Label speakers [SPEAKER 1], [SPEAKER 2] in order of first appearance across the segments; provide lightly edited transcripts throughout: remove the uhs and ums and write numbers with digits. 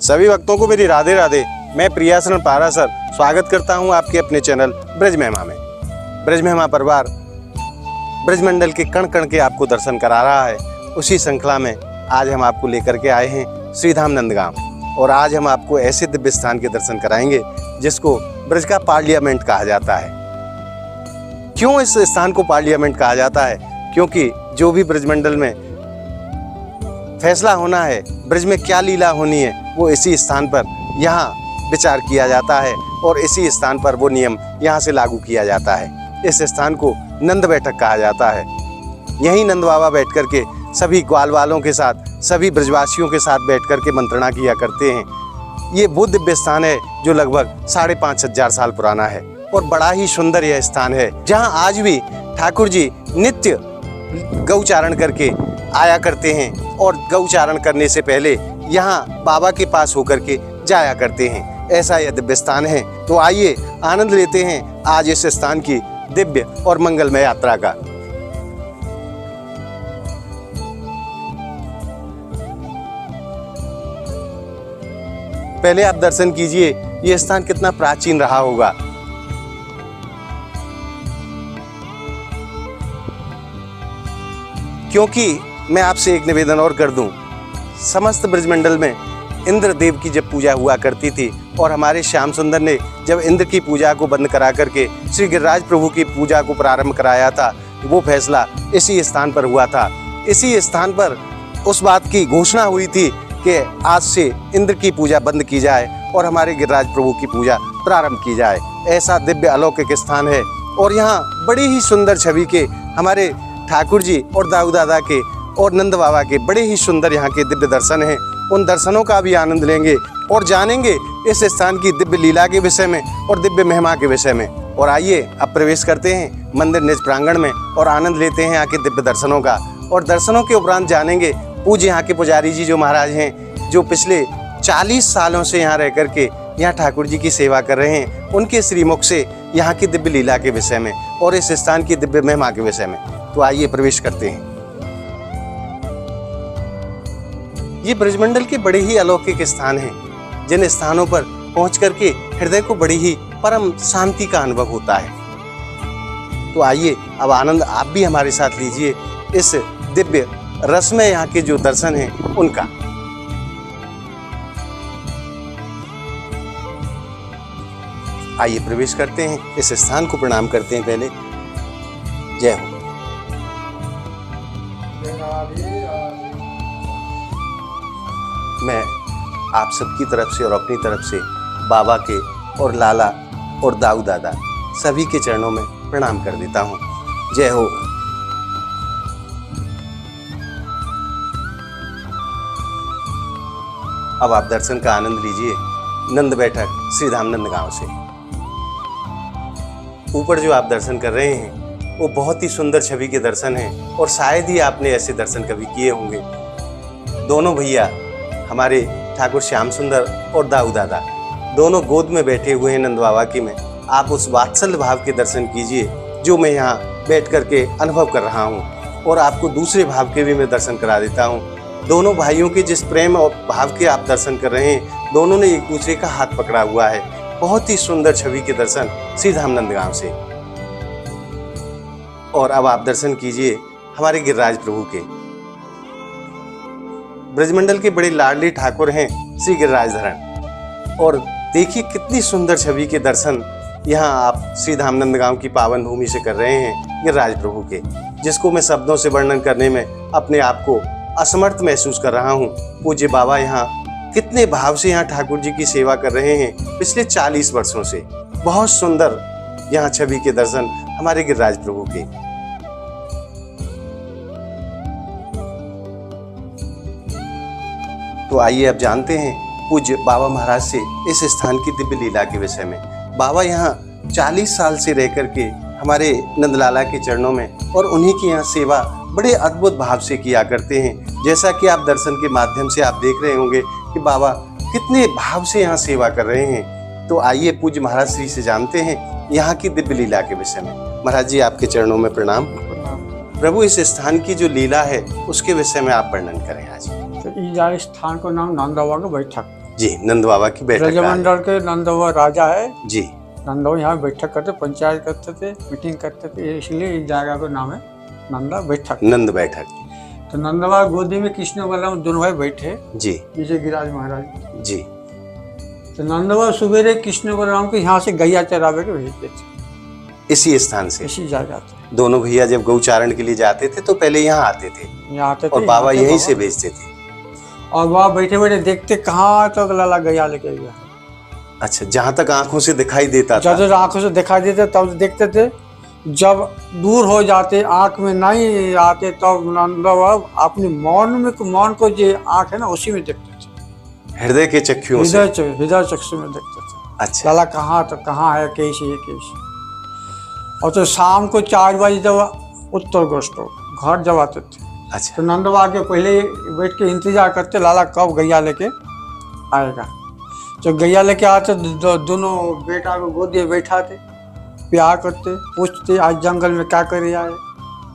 [SPEAKER 1] सभी भक्तों को मेरी राधे राधे। मैं प्रियाशरण पारासर स्वागत करता हूं आपके अपने चैनल ब्रज महिमा में। ब्रज महिमा परिवार ब्रजमंडल के कण कण के आपको दर्शन करा रहा है। उसी श्रृंखला में आज हम आपको लेकर के आए हैं श्रीधाम नंदगांव, और आज हम आपको ऐसे दिव्य स्थान के दर्शन कराएंगे जिसको ब्रज का पार्लियामेंट कहा जाता है। क्यों इस स्थान को पार्लियामेंट कहा जाता है? क्योंकि जो भी ब्रजमंडल में फैसला होना है, ब्रज में क्या लीला होनी है, वो इसी स्थान पर यहाँ विचार किया जाता है और इसी स्थान पर वो नियम यहाँ से लागू किया जाता है। इस स्थान को नंद बैठक कहा जाता है। यहीं नंद बाबा बैठ कर के सभी ग्वाल वालों के साथ, सभी ब्रजवासियों के साथ बैठ कर के मंत्रणा किया करते हैं। ये वो दिव्य स्थान है जो लगभग 5,500 साल पुराना है और बड़ा ही सुंदर यह स्थान है, जहाँ आज भी ठाकुर जी नित्य गौचारण करके आया करते हैं और गौचारण करने से पहले यहाँ बाबा के पास होकर के जाया करते हैं। ऐसा यह दिव्य स्थान है। तो आइए आनंद लेते हैं आज इस स्थान की दिव्य और मंगलमय यात्रा का। पहले आप दर्शन कीजिए, यह स्थान कितना प्राचीन रहा होगा। क्योंकि मैं आपसे एक निवेदन और कर दूं, समस्त ब्रजमंडल में इंद्र देव की जब पूजा हुआ करती थी और हमारे श्याम सुंदर ने जब इंद्र की पूजा को बंद करा करके श्री गिरिराज प्रभु की पूजा को प्रारंभ कराया था, वो फैसला इसी स्थान पर हुआ था। इसी स्थान पर उस बात की घोषणा हुई थी कि आज से इंद्र की पूजा बंद की जाए और हमारे गिरिराज प्रभु की पूजा प्रारंभ की जाए। ऐसा दिव्य अलौकिक स्थान है और यहाँ बड़ी ही सुंदर छवि के हमारे ठाकुर जी और दाऊ दादा के और नंद बाबा के बड़े ही सुंदर यहाँ के दिव्य दर्शन हैं। उन दर्शनों का भी आनंद लेंगे और जानेंगे इस स्थान की दिव्य लीला के विषय में और दिव्य महिमा के विषय में। और आइए अब प्रवेश करते हैं मंदिर निज प्रांगण में और आनंद लेते हैं यहाँ के दिव्य दर्शनों का। और दर्शनों के उपरांत जानेंगे पूज्य यहाँ के पुजारी जी जो महाराज हैं, जो पिछले 40 सालों से यहाँ रह करके यहाँ ठाकुर जी की सेवा कर रहे हैं, उनके श्रीमुख से यहाँ की दिव्य लीला के विषय में और इस स्थान की दिव्य महिमा के विषय में। तो आइए प्रवेश करते हैं। ये ब्रजमंडल के बड़े ही अलौकिक स्थान हैं, जिन स्थानों पर पहुंच करके हृदय को बड़ी ही परम शांति का अनुभव होता है। तो आइए अब आनंद आप भी हमारे साथ लीजिए इस दिव्य रसमय यहाँ के जो दर्शन हैं उनका। आइए प्रवेश करते हैं, इस स्थान को प्रणाम करते हैं पहले। जय हो। मैं आप सबकी तरफ से और अपनी तरफ से बाबा के और लाला और दाऊ दादा सभी के चरणों में प्रणाम कर देता हूँ। जय हो। अब आप दर्शन का आनंद लीजिए नंद बैठक श्रीधाम नंदगांव से। ऊपर जो आप दर्शन कर रहे हैं वो बहुत ही सुंदर छवि के दर्शन हैं और शायद ही आपने ऐसे दर्शन कभी किए होंगे। दोनों भैया हमारे ठाकुर श्याम सुंदर और दाऊ दादा दोनों गोद में बैठे हुए हैं नंद बाबा की में। आप उस वात्सल्य भाव के दर्शन कीजिए जो मैं यहाँ बैठ करके अनुभव कर रहा हूँ, और आपको दूसरे भाव के भी मैं दर्शन करा देता हूँ। दोनों भाइयों के जिस प्रेम और भाव के आप दर्शन कर रहे हैं, दोनों ने एक दूसरे का हाथ पकड़ा हुआ है। बहुत ही सुंदर छवि के दर्शन श्रीधाम नंदगांव से। और अब आप दर्शन कीजिए हमारे गिरिराज प्रभु के। ब्रजमंडल के बड़े लाडले ठाकुर हैं श्री गिरिराज धरण, और देखिए कितनी सुंदर छवि के दर्शन यहाँ आप श्रीधाम नंदगांव की पावन भूमि से कर रहे हैं गिरिराज प्रभु के, जिसको मैं शब्दों से वर्णन करने में अपने आप को असमर्थ महसूस कर रहा हूँ। पूज्य बाबा यहाँ कितने भाव से यहाँ ठाकुर जी की सेवा कर रहे हैं पिछले 40 वर्षों से। बहुत सुंदर यहाँ छवि के दर्शन हमारे गिरिराज प्रभु के। तो आइए अब जानते हैं पूज्य बाबा महाराज से इस स्थान की दिव्य लीला के विषय में। बाबा यहाँ 40 साल से रह करके हमारे नंदलाला के चरणों में और उन्हीं की यहाँ सेवा बड़े अद्भुत भाव से किया करते हैं। जैसा कि आप दर्शन के माध्यम से आप देख रहे होंगे कि बाबा कितने भाव से यहाँ सेवा कर रहे हैं। तो आइए पूज्य महाराज श्री से जानते हैं यहाँ की दिव्य लीला के विषय में। महाराज जी आपके चरणों में प्रणाम। प्रभु इस स्थान की जो लीला है उसके विषय में आप वर्णन करें आज।
[SPEAKER 2] तो इस स्थान को नाम नंद बाबा का बैठक।
[SPEAKER 1] जी, नंद बाबा की बैठक
[SPEAKER 2] ब्रजमंडल के नंद बाबा राजा है
[SPEAKER 1] जी।
[SPEAKER 2] नंद बाबा यहाँ बैठक करते, पंचायत करते थे, मीटिंग करते थे, इसलिए इस जगह का नाम है नंदा बैठक।
[SPEAKER 1] नंद बैठक।
[SPEAKER 2] तो नंद बाबा गोदी में कृष्ण बलराम दोनों भाई बैठे
[SPEAKER 1] जी
[SPEAKER 2] नीचे गिरिराज महाराज
[SPEAKER 1] जी।
[SPEAKER 2] तो नंद बाबा सवेरे कृष्ण बलराम को यहाँ से गैया चरावे के भेजते थे,
[SPEAKER 1] इसी स्थान से
[SPEAKER 2] इसी जगह थे।
[SPEAKER 1] दोनों भैया जब गौचारण के लिए जाते थे तो पहले यहाँ आते थे
[SPEAKER 2] यहाँ आते थे
[SPEAKER 1] और बाबा
[SPEAKER 2] यहाँ
[SPEAKER 1] यहीं से भेजते थे।
[SPEAKER 2] और बाबा बैठे बैठे देखते कहाँ तक लाला गैया लेके गया।
[SPEAKER 1] अच्छा, जहाँ तक आंखों से दिखाई देता था।
[SPEAKER 2] जब आंखों से दिखाई देते तब देखते थे, जब दूर हो जाते आंख में नहीं आते तब नंद बाबा अपनी मौन को जो आंख है ना उसी में देखते थे,
[SPEAKER 1] हृदय के चक्षुओं से।
[SPEAKER 2] हृदय चक्षु में देखते थे।
[SPEAKER 1] अच्छा।
[SPEAKER 2] लाला कहाँ है, कैसे है कैसे। और तो शाम को 4 बजे जब उत्तर गोष्ठ घर जब आते थे
[SPEAKER 1] अच्छा।
[SPEAKER 2] तो नंद बाबा के पहले बैठ के इंतजार करते लाला कब गैया लेके आएगा। जब गैया लेके आते दोनों बेटा को गोदी में बैठाते, प्यार करते, पूछते आज जंगल में क्या करे आए,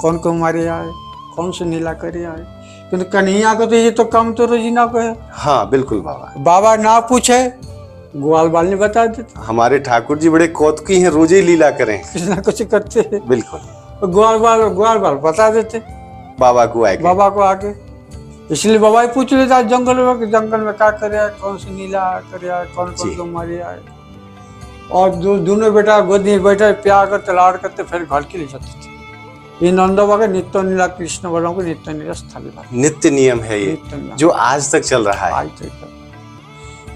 [SPEAKER 2] कौन को मारे आए, कौन से नीला करे आए। किंतु कन्हैया को तो ये तो कम तो रोजीना को है।
[SPEAKER 1] हाँ बिल्कुल
[SPEAKER 2] बाबा ना पूछे ग्वाल बाल ने बता देते।
[SPEAKER 1] हमारे ठाकुर जी बड़े कौतुकी हैं, रोजे लीला करें,
[SPEAKER 2] कुछ ना कुछ करते हैं।
[SPEAKER 1] बिल्कुल।
[SPEAKER 2] ग्वाल बाल बता देते
[SPEAKER 1] बाबा को आके। इसलिए बाबा ही पूछ लेता जंगल में क्या करे, कौन से नीला करे, कौन को मारे आए। और दोनों बेटा गोदी में बैठे प्यार करते, लाड़ करते, फिर घर के लिए जाते थे। ये नंद बाबा के नित्य नीला कृष्ण बलराम को नित्य नीला स्थल, नित्य नियम है ये, जो आज तक चल रहा है।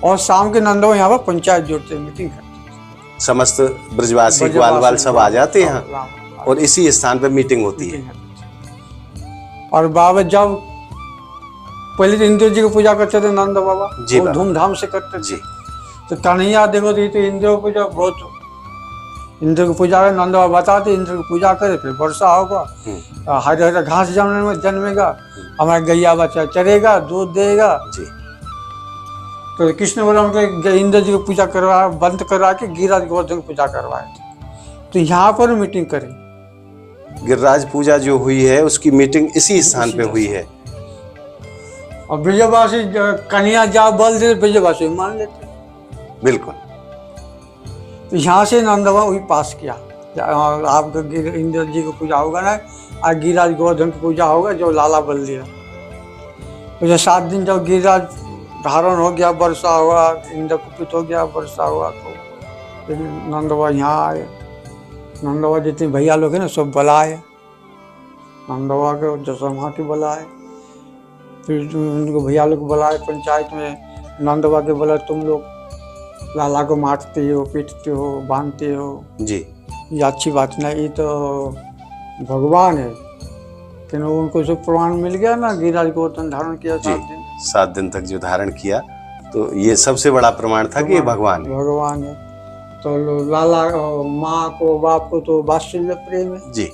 [SPEAKER 2] और शाम के नंद बाबा यहाँ पर पंचायत जोड़ते, मीटिंग करते,
[SPEAKER 1] समस्त ब्रजवासी ग्वाल सब आ जाते हैं और इसी स्थान पर मीटिंग होती है।
[SPEAKER 2] और बाबा जब पहले तो इंद्र जी की पूजा करते थे नंद बाबा, धूमधाम से करते थे। तो कन्हैया देखो तो इंद्र पूजा बहुत, इंद्र की पूजा नंद बाबा बताते, इंद्र की पूजा करे फिर वर्षा होगा, हरे हरे घास जन्मेगा, हमारा गैया बच्चा चरेगा, दूध देगा। तो कृष्ण बलराम के इंद्र जी की पूजा करवा बंद करवा के गिरिराज गोवर्धन की पूजा करवाए थे। तो यहाँ पर मीटिंग करें,
[SPEAKER 1] गिरिराज पूजा जो हुई है उसकी मीटिंग इसी स्थान पे हुई है।
[SPEAKER 2] और ब्रजवासी कन्हैया जा बल दे, ब्रजवासी मान लेते। बिल्कुल। तो यहाँ से नंद बाबा वही पास किया, आपका इंद्र जी की पूजा होगा ना, आज गिरिराज गोवर्धन की पूजा होगा जो लाला बल दिया। तो जो 7 दिन जब गिरिराज धारण हो गया, वर्षा हुआ, इंद्र कुपित हो गया, वर्षा हुआ, तो नंद बाबा यहाँ आए। नंद बाबा जितने भैया लोग हैं ना सब बुलाए, नंद बाबा के जसोमा के बुलाए, फिर उनको भैया लोग बुलाए पंचायत में। नंद बाबा के बोला तुम लोग लाला को मारते हो, पीटते हो, बांधते हो जी, ये अच्छी बात नहीं, ये तो भगवान है। कि उनको जो प्रमाण मिल गया ना, गिरिराज गोवर्धन धारण किया
[SPEAKER 1] 7 दिन तक जो धारण किया, तो ये सबसे बड़ा प्रमाण था कि ये भगवान
[SPEAKER 2] है। तो लाला माँ को बाप को तो वात्सल्य प्रेम है जी,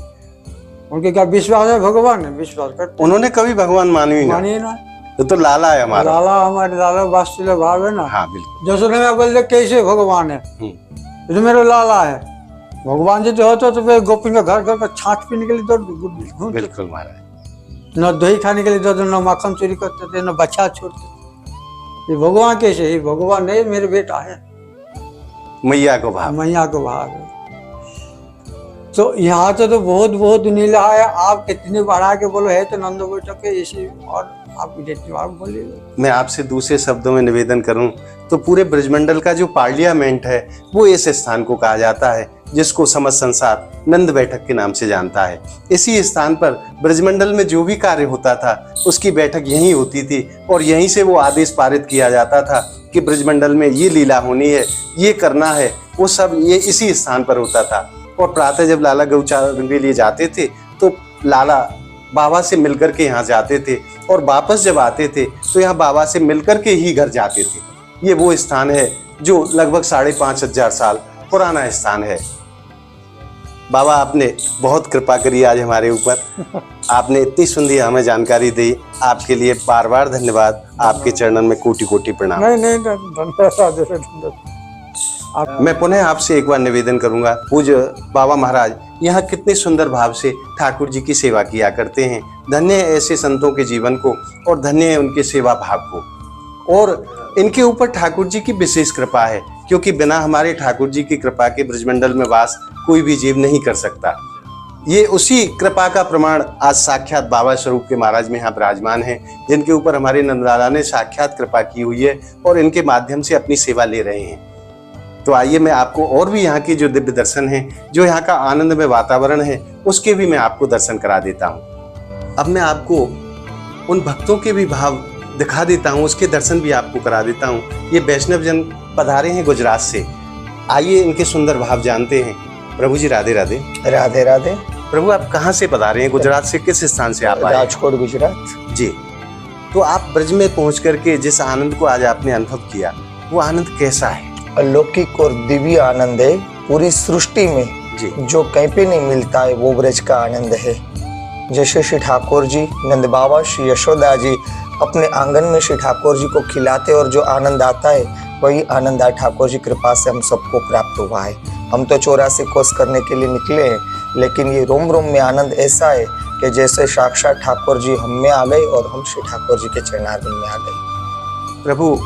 [SPEAKER 2] उनके क्या विश्वास है, भगवान है, विश्वास करते।
[SPEAKER 1] उन्होंने कभी भगवान मानी ना, तो लाला है हमारा,
[SPEAKER 2] हमारे लाला वात्सल्य भाव है ना।
[SPEAKER 1] हाँ बिल्कुल।
[SPEAKER 2] जैसे बोलते कैसे भगवान है, तो मेरा लाला है। भगवान जी तो होता तो फिर गोपी का घर पर छाछ पीने के लिए दौड़,
[SPEAKER 1] बिल्कुल महाराज,
[SPEAKER 2] न दही खाने के लिए दौड़ते, न माखन चोरी करते थे, न बच्चा छोड़ते थे। ये भगवान कैसे, ये भगवान नहीं मेरे बेटा है,
[SPEAKER 1] मैया को भाव,
[SPEAKER 2] मैया को भाव है। तो यहाँ तो बहुत नीला है। आप कितने बढ़ा के बोलो है तो नंद बैठक है इसी, और आप बोलिए।
[SPEAKER 1] मैं आपसे दूसरे शब्दों में निवेदन करूं तो पूरे ब्रजमंडल का जो पार्लियामेंट है वो इस स्थान को कहा जाता है, जिसको समस्त संसार नंद बैठक के नाम से जानता है। इसी स्थान पर ब्रजमंडल में जो भी कार्य होता था उसकी बैठक यहीं होती थी और यहीं से वो आदेश पारित किया जाता था कि ब्रजमंडल में ये लीला होनी है, ये करना है, वो सब ये इसी स्थान पर होता था। और प्रातः जब लाला गौचारण के लिए जाते थे तो लाला बाबा से मिलकर के यहाँ जाते थे और वापस जब आते थे तो यहाँ बाबा से मिलकर के ही घर जाते थे। ये वो स्थान है जो लगभग 5,500 साल पुराना स्थान है। बाबा आपने बहुत कृपा करी आज हमारे ऊपर, आपने इतनी सुंदर हमें जानकारी दी, आपके लिए बार बार धन्यवाद। आपके चरणन में कोटि कोटि प्रणाम।
[SPEAKER 2] नहीं धन्यवाद।
[SPEAKER 1] मैं पुनः आपसे एक बार निवेदन करूंगा, पूज्य बाबा महाराज यहाँ कितने सुंदर भाव से ठाकुर जी की सेवा किया करते हैं। धन्य है ऐसे संतों के जीवन को और धन्य है उनके सेवा भाव को। और इनके ऊपर ठाकुर जी की विशेष कृपा है, क्योंकि बिना हमारे ठाकुर जी की कृपा के ब्रजमंडल में वास कोई भी जीव नहीं कर सकता। ये उसी कृपा का प्रमाण आज साक्षात बाबा स्वरूप के महाराज में यहाँ विराजमान हैं, जिनके ऊपर हमारे नंदलाला ने साक्षात कृपा की हुई है और इनके माध्यम से अपनी सेवा ले रहे हैं। तो आइए मैं आपको और भी यहाँ की जो दिव्य दर्शन हैं, जो यहाँ का आनंदमय वातावरण है, उसके भी मैं आपको दर्शन करा देता हूँ। अब मैं आपको उन भक्तों के भी भाव दिखा देता हूँ, उसके दर्शन भी आपको करा देता हूँ। ये वैष्णव जन पधारे हैं गुजरात से। आइए इनके सुंदर भाव जानते हैं। प्रभु जी राधे राधे।
[SPEAKER 3] राधे राधे।
[SPEAKER 1] प्रभु आप कहाँ से पधारे हैं? गुजरात से किस स्थान से आप आए?
[SPEAKER 3] राजकोट गुजरात
[SPEAKER 1] जी। तो आप ब्रज में पहुँच करके जिस आनंद को आज आपने अनुभव किया, वो आनंद कैसा है?
[SPEAKER 3] अलौकिक और दिव्य आनंद है। पूरी सृष्टि में
[SPEAKER 1] जी।
[SPEAKER 3] जो कहीं पे नहीं मिलता है वो ब्रज का आनंद है। जैसे श्री ठाकुर जी, नंद बाबा, श्री यशोदा जी अपने आंगन में श्री ठाकुर जी को खिलाते और जो आनंद आता है, वही आनंद आज ठाकुर जी कृपा से हम सबको प्राप्त हुआ है। हम तो 84 कोस करने के लिए निकले हैं, लेकिन ये रोम रोम में आनंद ऐसा है कि जैसे साक्षात ठाकुर जी हम में आ गए और हम श्री ठाकुर जी के चरणारविंद में आ गए।
[SPEAKER 1] प्रभु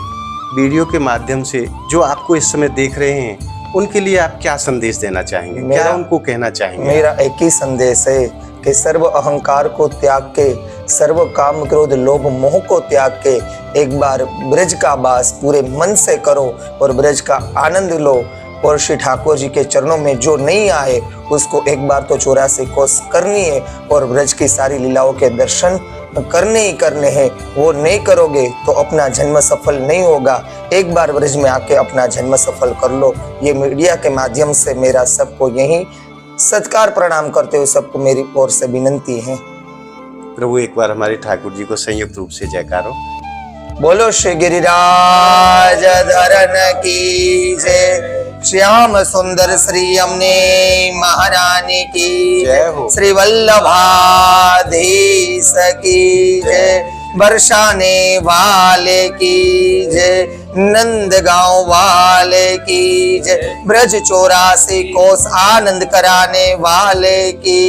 [SPEAKER 1] वीडियो के माध्यम से जो आपको इस समय देख रहे हैं, उनके लिए आप क्या संदेश देना चाहेंगे? क्या उनको कहना चाहेंगे?
[SPEAKER 3] मेरा एक ही संदेश है कि सर्व अहंकार को त्याग के, सर्व काम क्रोध लोभ मोह को त्याग के एक बार ब्रज का वास पूरे मन से करो और ब्रज का आनंद लो। और श्री ठाकुर जी के चरणों में जो नहीं आए उसको एक बार तो 84 कोस करनी है और ब्रज की सारी लीलाओं के दर्शन करने ही करने हैं। वो नहीं करोगे तो अपना जन्म सफल नहीं होगा। एक बार ब्रज में आके अपना जन्म सफल कर लो। ये मीडिया के माध्यम से मेरा सबको यही सत्कार प्रणाम करते हुए सबको मेरी ओर से विनंती है।
[SPEAKER 1] प्रभु एक बार हमारे ठाकुर जी को संयुक्त रूप से जयकारो।
[SPEAKER 3] बोलो श्री गिरिराज धरन की जय। श्याम सुंदर श्री अम्ने महारानी की
[SPEAKER 1] जय हो।
[SPEAKER 3] श्री वल्लभाधीश की जय। बरसाने वाले की जय। नंदगांव वाले की जय। ब्रज 84 कोस आनंद कराने वाले की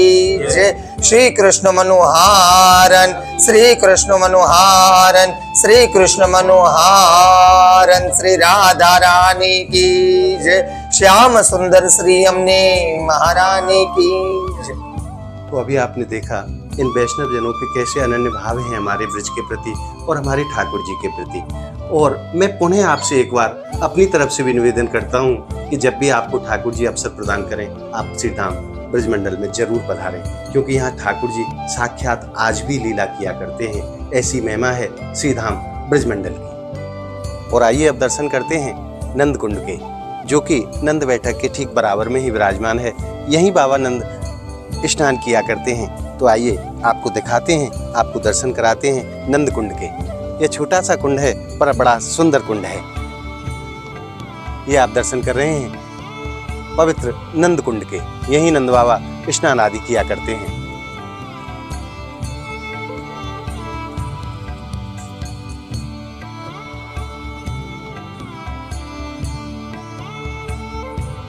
[SPEAKER 3] जय। श्री कृष्ण मनोहारन, श्री कृष्ण मनोहारन, श्री कृष्ण मनोहारन, श्री राधा रानी की जय। श्याम सुंदर श्री अम्ने महारानी की जय।
[SPEAKER 1] तो अभी आपने देखा इन वैष्णव जनों के कैसे अनन्य भाव हैं हमारे ब्रज के प्रति और हमारे ठाकुर जी के प्रति। और मैं पुनः आपसे एक बार अपनी तरफ से भी निवेदन करता हूँ कि जब भी आपको ठाकुर जी अवसर प्रदान करें, आप श्रीधाम ब्रजमंडल में जरूर पधारें, क्योंकि यहाँ ठाकुर जी साक्षात आज भी लीला किया करते हैं। ऐसी महिमा है श्रीधाम ब्रजमंडल की। और आइए अब दर्शन करते हैं नंद कुंड के, जो कि नंद बैठक के ठीक बराबर में ही विराजमान है। यहीं बाबा नंद स्नान किया करते हैं। तो आइए आपको दिखाते हैं, आपको दर्शन कराते हैं नंद कुंड के। यह छोटा सा कुंड है पर बड़ा सुंदर कुंड है। ये आप दर्शन कर रहे हैं पवित्र नंद कुंड के। यहीं नंद बाबा स्नान आदि किया करते हैं।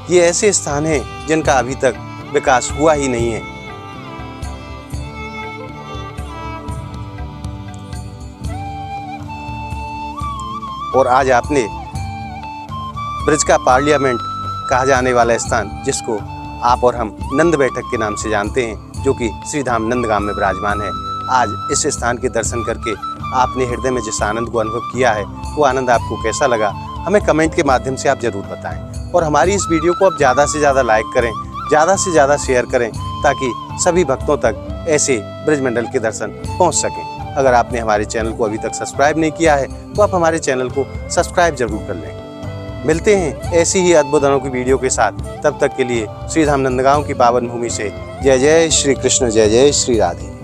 [SPEAKER 1] ये ऐसे स्थान हैं जिनका अभी तक विकास हुआ ही नहीं है। और आज आपने ब्रज का पार्लियामेंट कहा जाने वाला स्थान, जिसको आप और हम नंद बैठक के नाम से जानते हैं, जो कि श्रीधाम नंदगांव में विराजमान है, आज इस स्थान के दर्शन करके आपने हृदय में जिस आनंद को अनुभव किया है, वो आनंद आपको कैसा लगा हमें कमेंट के माध्यम से आप जरूर बताएं। और हमारी इस वीडियो को आप ज़्यादा से ज़्यादा लाइक करें, ज़्यादा से ज़्यादा शेयर करें, ताकि सभी भक्तों तक ऐसे ब्रजमंडल के दर्शन पहुँच सकें। अगर आपने हमारे चैनल को अभी तक सब्सक्राइब नहीं किया है तो आप हमारे चैनल को सब्सक्राइब जरूर कर लें। मिलते हैं ऐसी ही अद्भुतों की वीडियो के साथ। तब तक के लिए श्रीधाम नंदगांव की पावन भूमि से जय जय श्री कृष्ण, जय जय श्री राधे।